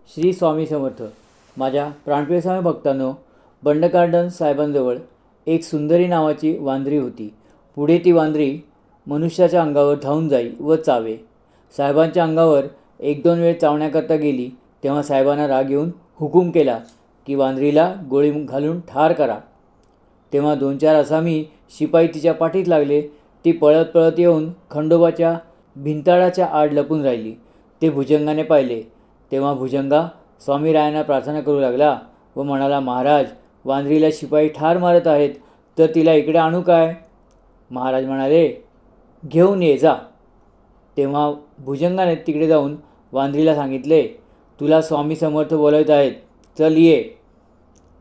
श्री स्वामी समर्थ. माझ्या प्राणप्रिय स्वामी भक्तांनो, बंडगार्डन साहेबांजवळ एक सुंदरी नावाची वांद्री होती. पुढे ती वांद्री मनुष्याच्या अंगावर धावून जाई व चावे. साहेबांच्या अंगावर एक दोन वेळ चावण्याकरता गेली तेव्हा साहेबांना राग येऊन हुकूम केला की वांद्रीला गोळी घालून ठार करा. तेव्हा दोन चार आसामी शिपाई तिच्या पाठीत लागले. ती पळत पळत येऊन खंडोबाच्या भिंताळाच्या आड लपून राहिली. ते भुजंगाने पाहिले तेव्हा भुजंगा स्वामीरायांना प्रार्थना करू लागला व म्हणाला, महाराज, वांद्रीला शिपाई ठार मारत आहेत, तर तिला इकडे आणू काय? महाराज म्हणाले, घेऊन ये जा. तेव्हा भुजंगाने तिकडे जाऊन वांद्रीला सांगितले, तुला स्वामी समर्थ बोलवत आहेत, चल ये.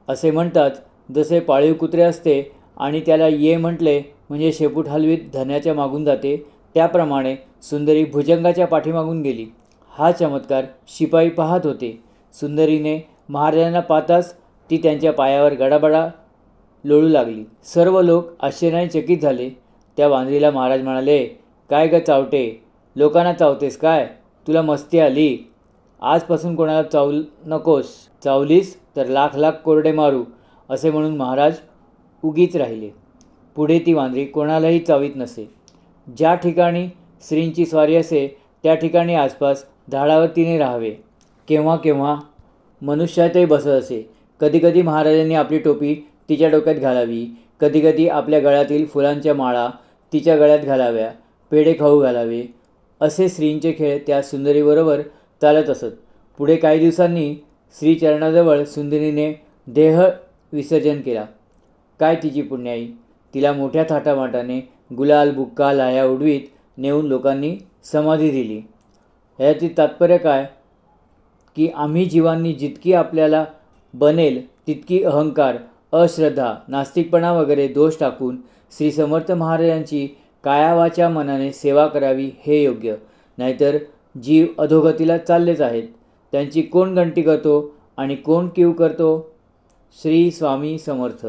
असे म्हणताच जसे पाळीव कुत्रे असते आणि त्याला ये म्हटले म्हणजे शेपूट हलवीत धन्याच्या मागून जाते, त्याप्रमाणे सुंदरी भुजंगाच्या पाठीमागून गेली. हा चमत्कार शिपाई पाहत होते. सुंदरीने महाराजांना पाहताच ती त्यांच्या पायावर गडाबडा लोळू लागली. सर्व लोक आश्चर्याने चकित झाले. त्या वांद्रीला महाराज म्हणाले, काय ग चावटे, लोकांना चावतेस काय? तुला मस्ती आली? आजपासून कोणाला चावू नकोस, चावलीस तर लाख लाख कोरडे मारू. असे म्हणून महाराज उगीच राहिले. पुढे ती वांद्री कोणालाही चावीत नसे. ज्या ठिकाणी स्त्रींची स्वारी असे त्या ठिकाणी आसपास झाडावर तिने राहावे. केव्हा केव्हा मनुष्यातही बसत असे. कधीकधी महाराजांनी आपली टोपी तिच्या डोक्यात घालावी, कधीकधी आपल्या गळ्यातील फुलांच्या माळा तिच्या गळ्यात घालाव्या, पेढे खाऊ घालावे. असे स्त्रींचे खेळ त्या सुंदरीबरोबर चालत असत. पुढे काही दिवसांनी श्रीचरणाजवळ सुंदरीने देह विसर्जन केला. काय तिची पुण्याई! तिला मोठ्या थाटामाटाने गुलाल बुक्का लाह्या उडवीत नेऊन लोकांनी समाधी दिली. ह्याचे तात्पर्य काय की आम्ही जीवांनी जितकी आपल्याला बनेल तितकी अहंकार, अश्रद्धा, नास्तिकपणा वगैरे दोष टाकून श्री समर्थ महाराजांची कायावाच्या मनाने सेवा करावी हे योग्य. नाहीतर जीव अधोगतीला चाललेच आहेत. त्यांची कोण गंटी करतो आणि कोण कीव करतो? श्री स्वामी समर्थ.